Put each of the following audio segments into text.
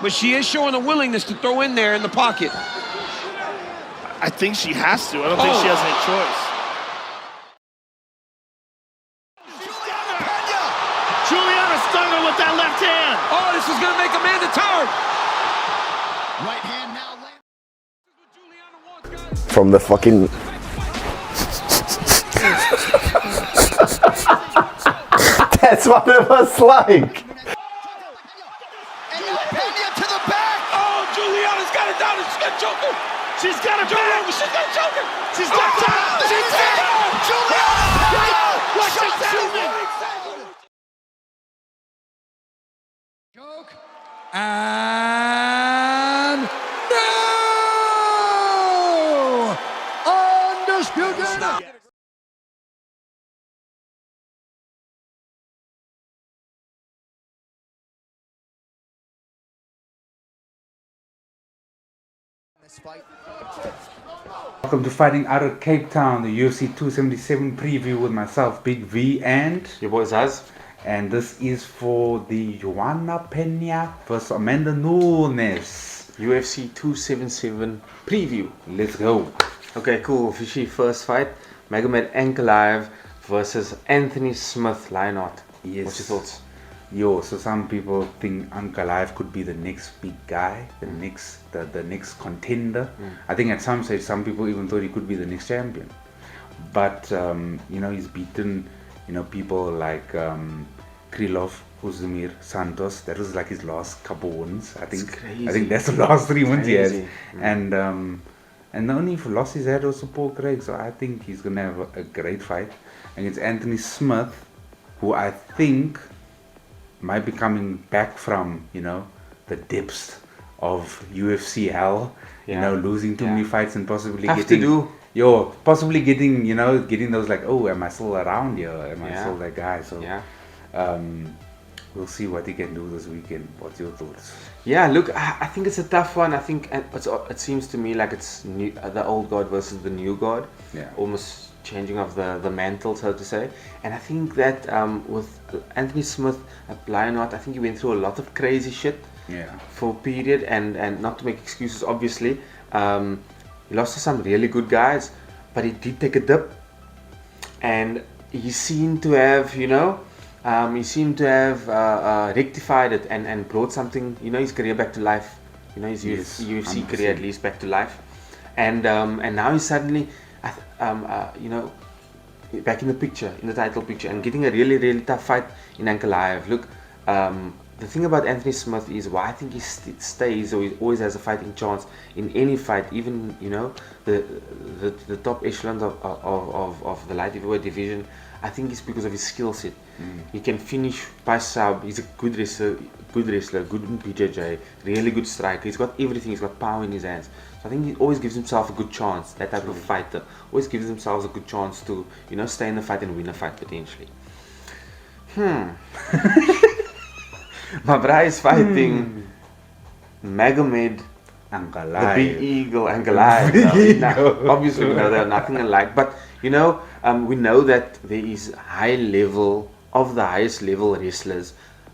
but she is showing a willingness to throw in there in the pocket. I think she has to. I don't think she has any choice. Juliana stung her with that left hand. Oh, this is going to make Amanda tired. Right hand now lands. From the fucking... That's what it was like. Pena to the back. Oh, Juliana's got it down. She's going to choke her. She's got it back. She's going to choke her. She's got time. She's in. Juliana Pena. What's Shot this happening? Choke. And no! Undisputed. Welcome to Fighting out of Cape Town, the UFC 277 preview with myself, Big V, and your boy Zaz. And this is for the Pena versus Amanda Nunes UFC 277 preview. Let's go. Okay, cool. Fishy first fight. Magomed Ankalaev versus Anthony Smith Lionheart. Yes. What's your thoughts? Yo, so some people think Ankalaev could be the next big guy, the next contender. I think at some stage some people even thought he could be the next champion. But you know, he's beaten, you know, people like Krylov, Uzumir, Santos. That was like his last couple wins. I think that's the last 3 wins he has. And the only loss he's had was to Paul Craig. So I think he's gonna have a great fight against Anthony Smith, who I think might be coming back from, you know, the depths of UFC hell. You know, losing too many fights and possibly getting those like, oh, am I still around here? Am I still that guy? So we'll see what he can do this weekend. What's your thoughts? Yeah, look, I think it's a tough one. I think it seems to me like it's the old guard versus the new guard. Yeah. Almost changing of the mantle, so to say. And I think that with Anthony Smith at Lionheart, I think he went through a lot of crazy shit for a period, and not to make excuses, obviously. He lost to some really good guys, but he did take a dip, and he seemed to have, you know, rectified it and brought something, you know, his career back to life, you know, his UFC 100%. Career at least back to life, and now he's suddenly, you know, back in the picture, in the title picture, and getting a really, really tough fight in Ankalaev. Look, the thing about Anthony Smith is why I think he stays, or he always has a fighting chance in any fight, even, you know, the top echelons of the light heavyweight division. I think it's because of his skill set. He can finish by sub. He's a good wrestler, good in BJJ, really good striker. He's got everything. He's got power in his hands. So I think he always gives himself a good chance. That type of fighter always gives themselves a good chance to, you know, stay in the fight and win a fight potentially. My brother is fighting Magomed Ankalaev, the Big Eagle Ankalaev. Obviously, we know they're nothing alike, but you know, we know that there is high level of the highest level wrestlers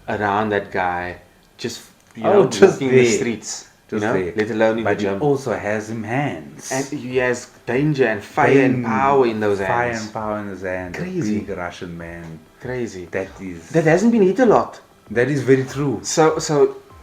around that guy, just, you know, walking in the streets, you know, let alone in the gym. But he also has him hands, and he has danger and fire and power in those hands. Fire and power in his hands. Crazy. Big Russian man. Crazy. That hasn't been hit a lot. That is very true. So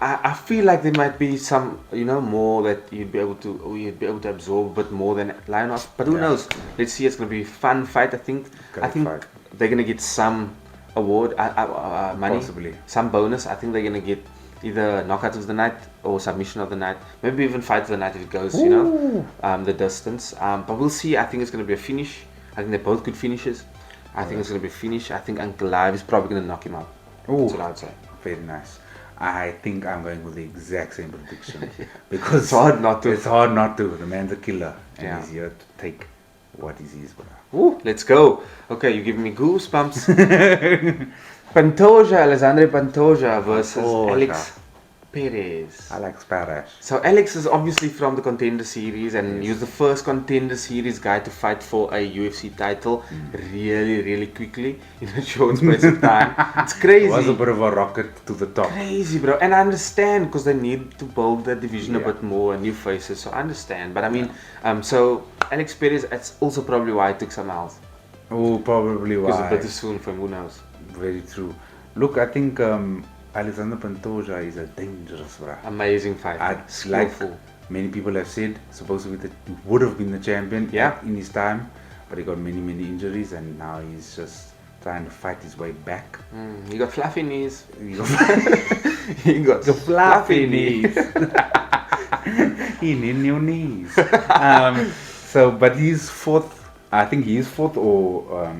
I feel like there might be some, you know, more that you'd be able to absorb, but more than Lionheart. But who knows? Let's see. It's gonna be a fun fight. I think they're gonna get some award money, possibly some bonus. I think they're gonna get either knockout of the night or submission of the night, maybe even fight of the night if it goes, you know, the distance. But we'll see. I think it's gonna be a finish. I think they're both good finishes. I think it's gonna be a finish. I think Ankalaev is probably gonna knock him out. That's what I'd say. Very nice. I think I'm going with the exact same prediction because it's hard not to. It's hard not to. The man's a killer, and he's here to take what is his, bro. Ooh, let's go. Okay, you're giving me goosebumps. Alexandre Pantoja versus Alex Perez. I like Sparash. So Alex is obviously from the Contender Series, and he was the first Contender Series guy to fight for a UFC title really quickly in a short space of time. It's crazy. It was a bit of a rocket to the top. Crazy, bro. And I understand because they need to build that division a bit more and new faces. So I understand. But I mean, so Alex Perez, that's also probably why I took some else. Oh, probably Because why. a bit too soon for him, who knows? Very true. Look, I think Alexander Pantoja is a dangerous bruh. Amazing fight. Like Skillful. many people have said, supposed to be would have been the champion in his time, but he got many injuries, and now he's just trying to fight his way back. He got fluffy knees. He got He got the fluffy knees. in your knees. So, but he's fourth. I think he is fourth, or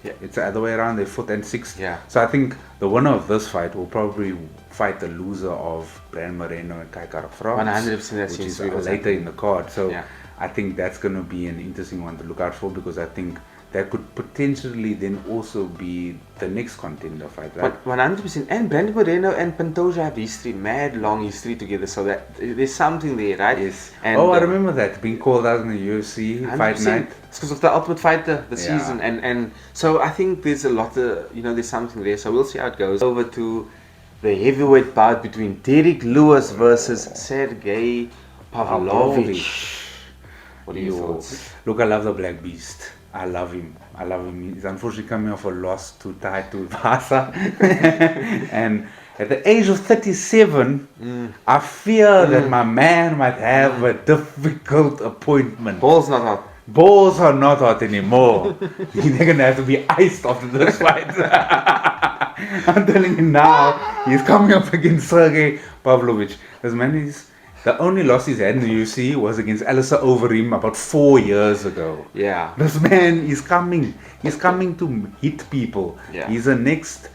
it's the other way around. They're fourth and sixth. Yeah. So I think the winner of this fight will probably fight the loser of Brand Moreno and Kai Kara France, 100% that which seems is to be what's later in the card. So Yeah. I think that's going to be an interesting one to look out for, because I think that could potentially then also be the next contender fight, right? But 100%. And Brandon Moreno and Pantoja have history, mad long history together. So that there's something there, right? Yes. And, I remember that being called out in the UFC fight 100%. night. It's because of the Ultimate Fighter, the Yeah. season, and so I think there's a lot of, there's something there. So we'll see how it goes. Over to the heavyweight bout between Derek Lewis versus Sergey Pavlovich. What are your thoughts? Look, I love the Black Beast. I love him. He's unfortunately coming off a loss to Vasa. And at the age of 37, I fear that my man might have a difficult appointment. Ball's not hot. Balls are not hot anymore. They're going to have to be iced after this fight. I'm telling you now, he's coming up against Sergey Pavlovich. This man is... The only loss he's had in the UFC was against Alistair Overeem about 4 years ago. Yeah. This man is coming. He's coming to hit people. Yeah. He's the next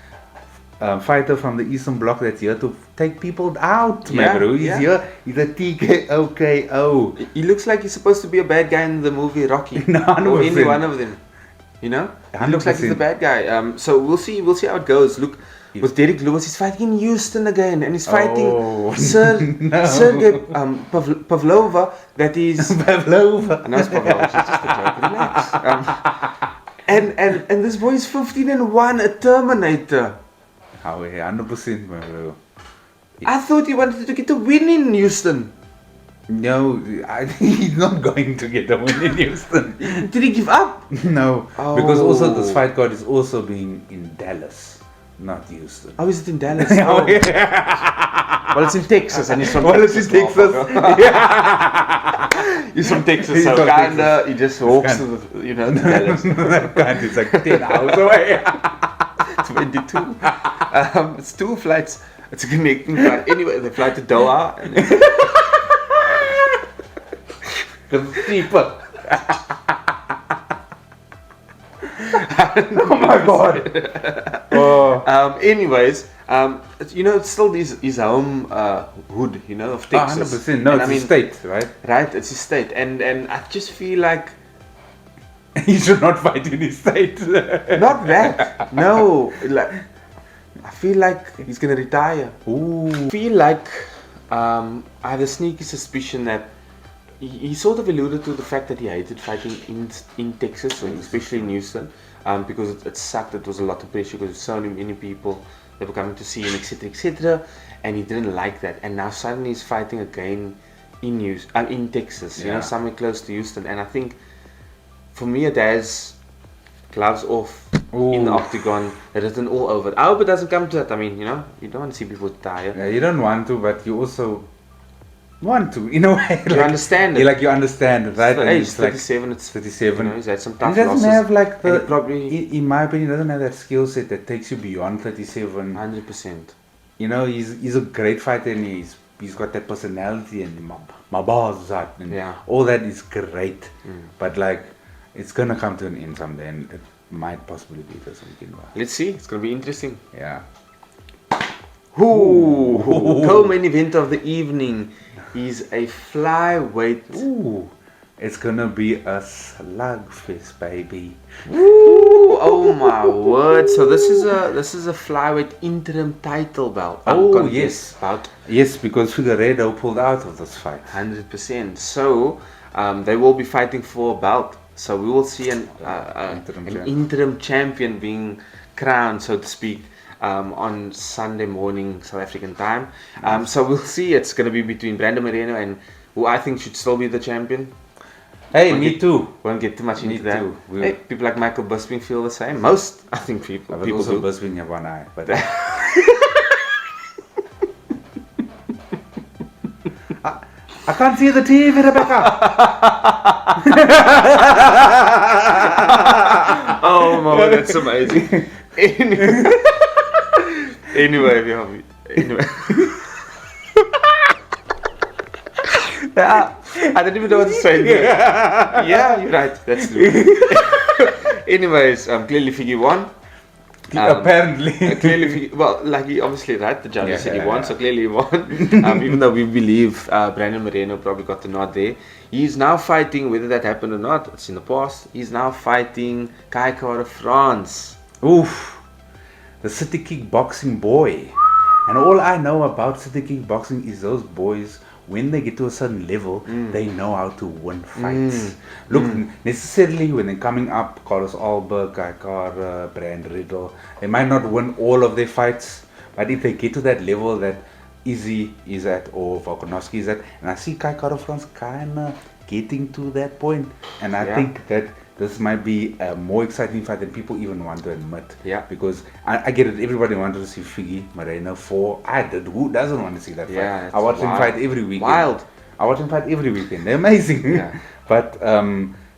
fighter from the Eastern Bloc that's here to take people out, Yeah, my bro. He's yeah. here. He's a TKO KO. He looks like he's supposed to be a bad guy in the movie Rocky. No, or any 100%. one of them. He looks like he's the 100%. bad guy. So we'll see how it goes. Look, with Derek Lewis, he's fighting in Houston again, and he's fighting Oh, Sergey Pavlova. That is Pavlova. I know it's Pavlova. It's just a joke. Relax. And this boy is 15-1, a Terminator. Oh, yeah, 100%, my bro. I thought he wanted to get a win in Houston. No, I think he's not going to get a win in Houston. Did he give up? No, because also this Oh. fight card is also being in Dallas, not Houston. Oh, is it in Dallas? Oh, Well, it's in Texas, and he's from Well, it's Texas. in Texas. motherfucker. He's from Texas, He's so from kinda he just walks kinda- to the, to Dallas. That can't, it's like 10 hours away. 22. It's 2 flights. It's a connecting flight. Anyway, they fly to Doha. And It's cheaper. Oh my god. Oh. anyways, it's still his home hood, of Texas. 100%. No, And it's a state, right? Right, it's his state, and I just feel like He should not fight in his state. not that. No, like I feel like he's gonna retire. Ooh. I feel like I have a sneaky suspicion that he sort of alluded to the fact that he hated fighting in Texas, especially in Houston, because it sucked. It was a lot of pressure because so many people that were coming to see him, etc., and he didn't like that. And now suddenly he's fighting again in Texas, somewhere close to Houston. And I think for me it has gloves off in the octagon, written all over it. I hope it doesn't come to that. I mean, you don't want to see people die. Yeah, you don't want to, but you also want to, in a way. You understand it. You understand it, right? It's And age it's like 37. It's 37. He's had some He tough doesn't losses. have like and the, he probably in my opinion, doesn't have that skill set that takes you beyond 37. 100%. He's a great fighter, and he's got that personality, and my balls out, and Yeah. all that is great. But like, it's gonna come to an end someday, and it might possibly be this weekend. Let's see. It's gonna be interesting. Yeah. Co-main event of the evening is a flyweight. Ooh, it's gonna be a slugfest, baby. Ooh, Oh my word! So this is a flyweight interim title belt. Oh, contest yes. bout. Yes, because Figueiredo pulled out of this fight. 100%. So they will be fighting for a belt. So we will see an interim champion being crowned, so to speak, on Sunday morning South African time. So we'll see. It's going to be between Brandon Moreno and who I think should still be the champion. Hey, me too. Won't get too much into that. too. Hey, people like Michael Bisping feel the same. Most, I think, people Also, do. Bisping have one eye, but I can't see the TV, Rebecca. Oh my god, that's amazing. Anyway, I don't even know what to say. Yeah, you're right. That's true. Anyways, clearly Figgy won. Apparently. Clearly, well, like he obviously right. The judges said he won, so clearly he won. Even though we believe Brandon Moreno probably got the nod there. He's now fighting, whether that happened or not, it's in the past. He's now fighting TKO France. Oof. The city kickboxing boy. And all I know about city kickboxing is those boys, when they get to a certain level, they know how to win fights. Look, necessarily when they're coming up, Carlos Alberg, Kaikara, Brand Riddle, they might not win all of their fights, but if they get to that level that Izzy is at or Volkanovski is at, and I see Kaikara France kind of getting to that point, and I think that this might be a more exciting fight than people even want to admit. Yeah. Because I get it, everybody wanted to see Figgy Moreno 4. I did. Who doesn't want to see that fight? Yeah, I watch him fight every weekend. Wild. I watch him fight every weekend. They're amazing. Yeah. But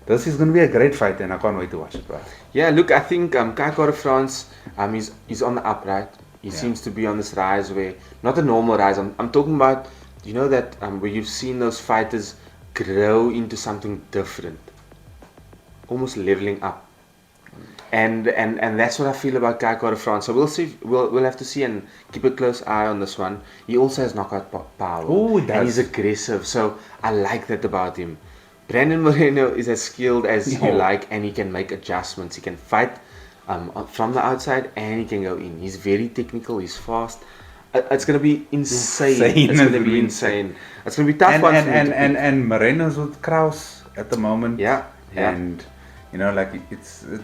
this is going to be a great fight, and I can't wait to watch it, bro. Yeah, look, I think TKO France, he's on the up, right? He seems to be on this rise where, not a normal rise. I'm talking about, you know that where you've seen those fighters grow into something different. Almost leveling up, and that's what I feel about TKO France. So we'll see. We'll have to see and keep a close eye on this one. He also has knockout power. Oh, he does. And he's aggressive. So I like that about him. Brandon Moreno is as skilled as you like, and he can make adjustments. He can fight from the outside, and he can go in. He's very technical. He's fast. It's gonna be insane. It's gonna be insane. It's gonna be tough one. And Moreno's with Kraus at the moment. Yeah. And you know, like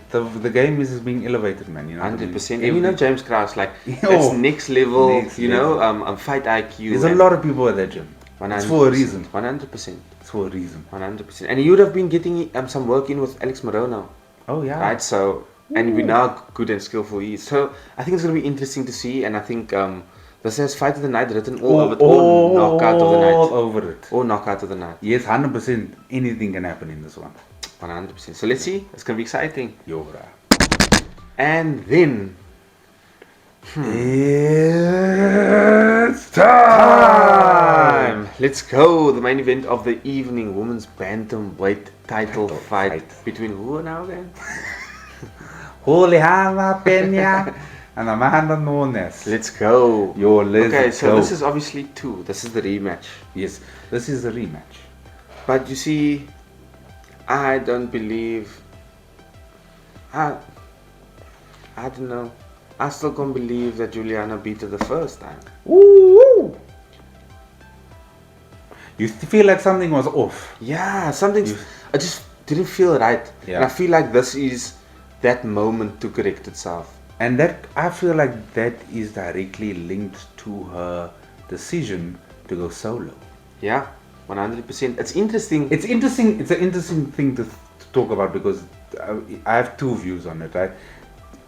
the game is being elevated, man. You know, 100%. And you know James Krause, like that's next level. Fight IQ. There's a lot of people at that gym. 100%. It's for a reason. 100%. It's for a reason. 100%. And you would have been getting some work in with Alex Moreau now. Oh yeah. Right. So and we know how good and skillful he is. So I think it's going to be interesting to see. And I think this has fight of the night written all over it, or knockout of the night. All over it. Or knockout of the night. Yes, 100%. Anything can happen in this one. 100%. So let's see. It's going to be exciting. Yo, bro. And then It's time. Let's go. The main event of the evening, women's bantamweight title fight between who now again? Juliana Pena and Amanda NUNES. Let's go. Okay, so this is obviously two. This is the rematch. Yes, this is the rematch. But you see, I don't believe. I don't know. I still can't believe that Juliana beat her the first time. Ooh. You feel like something was off. Yeah, I just didn't feel right. Yeah. And I feel like this is that moment to correct itself. And that, I feel like that is directly linked to her decision to go solo. Yeah, 100%. It's interesting. It's interesting. It's an interesting thing to talk about because I have two views on it, right?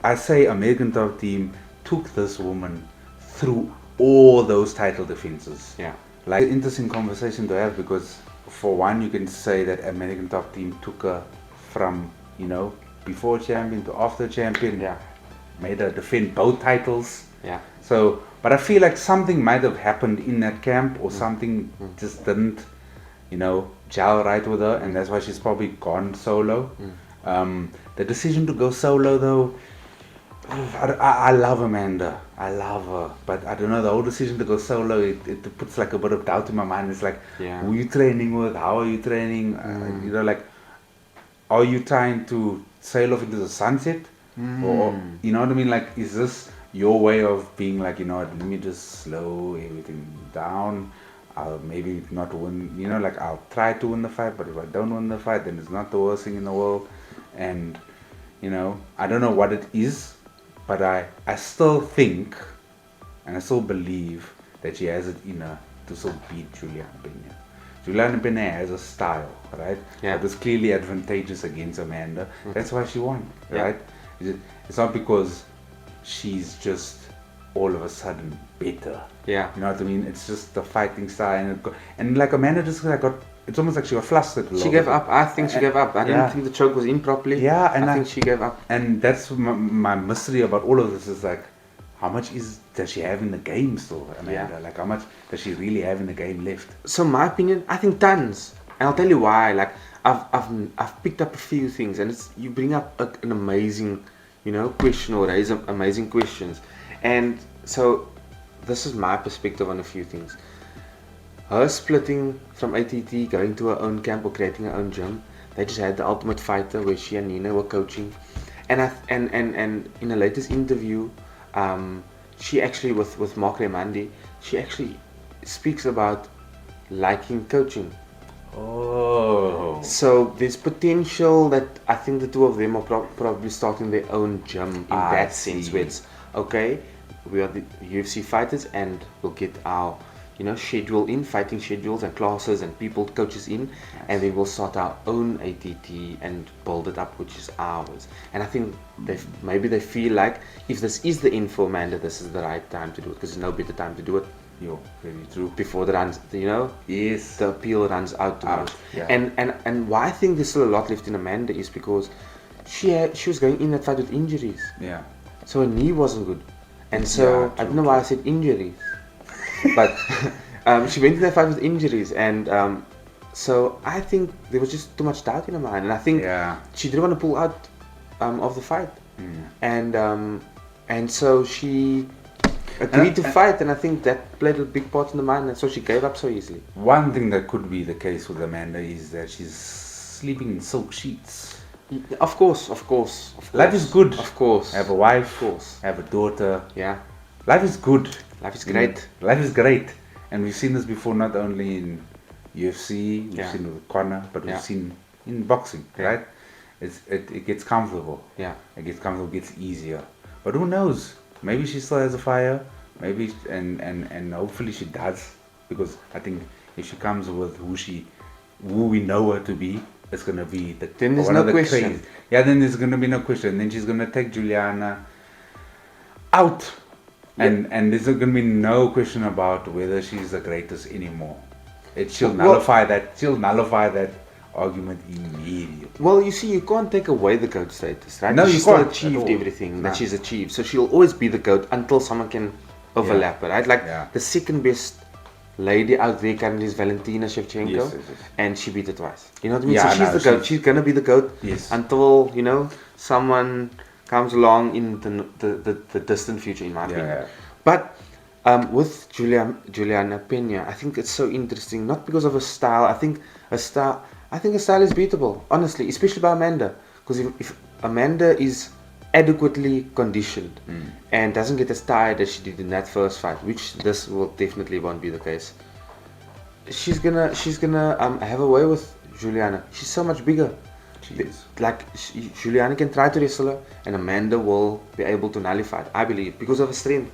I say American Top Team took this woman through all those title defenses. Yeah. Like, an interesting conversation to have because, for one, you can say that American Top Team took her from, before champion to after champion. Yeah. Made her defend both titles. Yeah. So, but I feel like something might have happened in that camp or something just didn't, gel right with her, and that's why she's probably gone solo. The decision to go solo, though, I love Amanda. I love her. But I don't know, the whole decision to go solo, it puts like a bit of doubt in my mind. It's like, who are you training with? How are you training? Are you trying to sail off into the sunset? Or, you know what I mean? Like, is this your way of being like, you know what, let me just slow everything down. I'll maybe not win, you know, like I'll try to win the fight, but if I don't win the fight, then it's not the worst thing in the world. And, you know, I don't know what it is, but I still think, and I still believe that she has it in her to still beat Juliana Pena. Juliana Pena has a style, right? Yeah. That was clearly advantageous against Amanda. That's why she won, Yeah. right? It's not because she's just all of a sudden better. Yeah. You know what I mean? It's just the fighting style, and like Amanda just like got. It's almost like she got flustered. She gave up. I think she gave up. I didn't think the choke was in properly. Yeah, and I think she gave up. And that's my mystery about all of this is like, how much does she have in the game still, Amanda? Yeah. Like, how much does she really have in the game left? So my opinion, I think tons, and I'll tell you why. Like I've picked up a few things, and it's you bring up an amazing, you know, question or raise amazing questions, and so this is my perspective on a few things. Her splitting from ATT, going to her own camp or creating her own gym. They just had the Ultimate Fighter where she and Nina were coaching, and and in a latest interview, she actually with Mark Remandi, she actually speaks about liking coaching. Oh. So there's potential that I think the two of them are probably starting their own gym in that sense, where it's okay, we are the UFC fighters and we'll get our, you know, schedule in, fighting schedules and classes and people, coaches in, and then we'll start our own ATT and build it up, which is ours. And I think maybe they feel like if this is the info, Amanda, this is the right time to do it, because there's no better time to do it. Yo, very true. Before the runs, you know, Yes. the appeal runs out too much. Yeah. And why I think there's still a lot left in Amanda is because she was going in that fight with injuries, Yeah. so her knee wasn't good, and so Yeah, I don't know why I said injuries, but she went in that fight with injuries, and so I think there was just too much doubt in her mind, and I think Yeah. she didn't want to pull out of the fight, and so she agreed to fight, and I think that played a big part in the mind, and so she gave up so easily. One thing that could be the case with Amanda is that she's sleeping in silk sheets. Of course. Life is good. Of course. Have a wife. Of course. Have a daughter. Yeah. Life is good. Life is great. Life is great, and we've seen this before, not only in UFC, we've Yeah. seen it with Conor, but Yeah. we've seen in boxing, Yeah. right? It gets comfortable. Yeah. It gets comfortable, gets easier. But who knows? Maybe she still has a fire. Maybe and hopefully she does, because I think if she comes with who we know her to be, it's gonna be Then there's one no of the question. crazy. Yeah, then there's gonna be no question. Then she's gonna take Juliana out, and there's gonna be no question about whether she's the greatest anymore. She'll nullify that. She'll nullify that argument immediately. Well, you see, you can't take away the GOAT status, right? No, you she's still can't at achieved all. everything that No. she's achieved, so she'll always be the GOAT until someone can overlap it, right? Like Yeah. the second best lady out there currently is Valentina Shevchenko, Yes, yes, yes. and she beat her twice. You know what I mean? Yeah, so she's no, the GOAT. She's gonna be the GOAT Yes. until, you know, someone comes along in the distant future, in my opinion. Yeah. But with Juliana Pena, I think it's so interesting, not because of her style. I think her style is beatable, honestly, especially by Amanda. Because if Amanda is adequately conditioned and doesn't get as tired as she did in that first fight, which this will definitely won't be the case, she's gonna have a way with Juliana. She's so much bigger. Like Juliana can try to wrestle her, and Amanda will be able to nullify it, I believe, because of her strength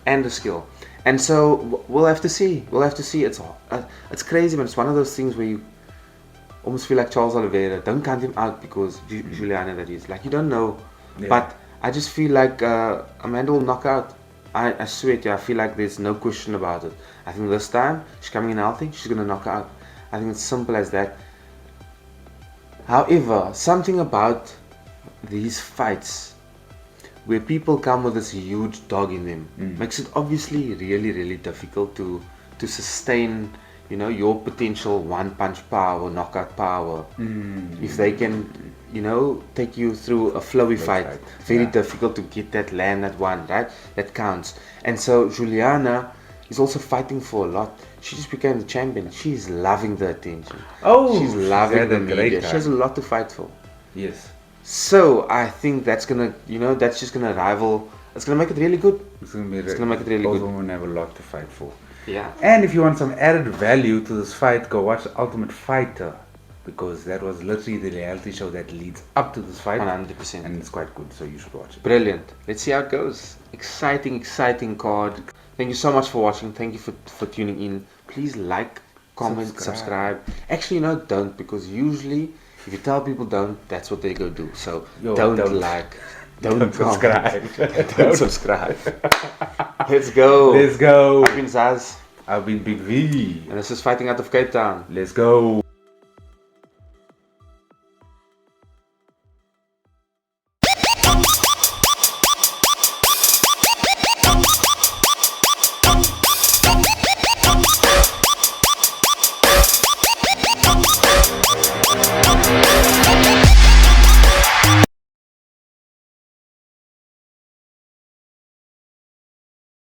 and the skill. And so we'll have to see. It's crazy, but it's one of those things where you almost feel like Charles Oliveira. Don't count him out because Juliana, that is, like, you don't know. Yeah. But I just feel like Amanda will knock out. I swear to you, I feel like there's no question about it. I think this time she's coming in healthy, she's gonna knock her out. I think it's simple as that. However, something about these fights where people come with this huge dog in them makes it obviously really, really difficult to sustain, you know, your potential one punch power, knockout power. If they can, you know, take you through a flowy fight, very difficult to get that land at one, right? That counts. And so Juliana is also fighting for a lot. She just became the champion. She's loving the attention. Oh, she's loving had the a great media. She time. has a lot to fight for. Yes. So I think that's gonna, that's just gonna rival. It's gonna make it really good. It's gonna make it really both good. women have a lot to fight for. Yeah. And if you want some added value to this fight, go watch Ultimate Fighter, because that was literally the reality show that leads up to this fight. 100%. And it's quite good, so you should watch it. Brilliant. Let's see how it goes. Exciting card. Thank you so much for watching. Thank you for tuning in. Please like, comment, subscribe. Actually, don't, because usually if you tell people don't, that's what they go do. So don't like, don't subscribe. Don't subscribe. Let's go. Let's go. I've been Zaz. I've been Big V. And this is Fighting Out of Cape Town. Let's go.